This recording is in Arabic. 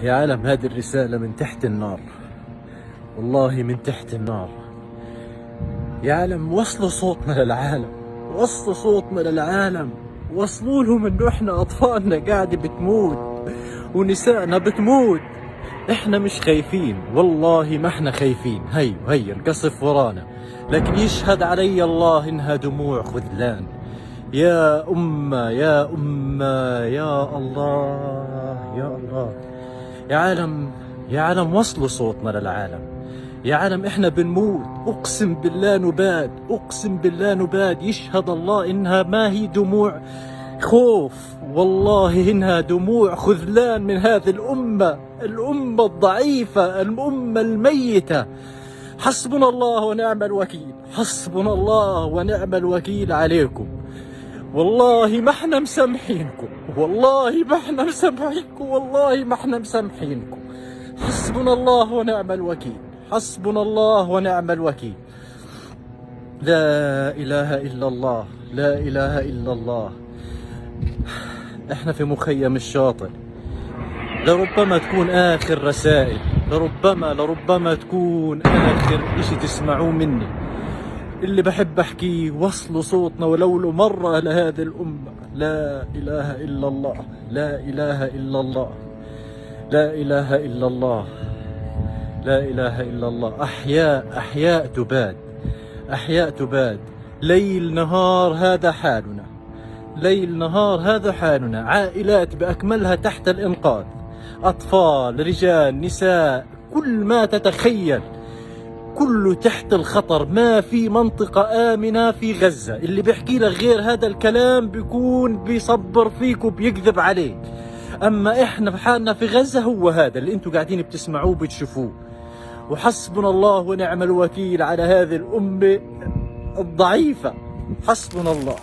يا عالم هذه الرسالة من تحت النار، والله من تحت النار. يا عالم وصلوا صوتنا للعالم، وصلوا صوتنا للعالم، وصلوا لهم انه احنا اطفالنا قاعدة بتموت ونسائنا بتموت. احنا مش خايفين، والله ما احنا خايفين. هي القصف ورانا، لكن يشهد علي الله انها دموع خذلان. يا أمة يا أمة، يا الله يا الله. يا عالم، يا عالم وصلوا صوتنا للعالم. يا عالم احنا بنموت، اقسم بالله نباد، اقسم بالله نباد. يشهد الله انها ما هي دموع خوف، والله انها دموع خذلان من هذه الامة الضعيفة، الامة الميتة. حسبنا الله ونعم الوكيل، حسبنا الله ونعم الوكيل عليكم. والله ما احنا مسامحينكم، والله ما احنا مسامحينكم، والله ما احنا مسامحينكم. حسبنا الله ونعم الوكيل، حسبنا الله ونعم الوكيل. لا إله إلا الله، لا إله إلا الله. احنا في مخيم الشاطئ، لربما تكون آخر رسائل، لربما تكون آخر إشي تسمعوه مني. اللي بحب أحكيه وصلوا صوتنا ولو مرة لهذه الأمة. لا إله إلا الله، لا إله إلا الله، لا إله إلا الله، لا إله إلا الله. أحياء تباد، أحياء تباد. ليل نهار هذا حالنا، ليل نهار هذا حالنا. عائلات بأكملها تحت الإنقاذ، أطفال، رجال، نساء، كل ما تتخيل كله تحت الخطر. ما في منطقة آمنة في غزة. اللي بيحكي لك غير هذا الكلام بيكون بيصبر فيك وبيكذب عليك. أما إحنا بحالنا في غزة هو هذا اللي أنتوا قاعدين بتسمعوه بتشوفوه. وحسبنا الله ونعم الوكيل على هذه الأمة الضعيفة. حسبنا الله.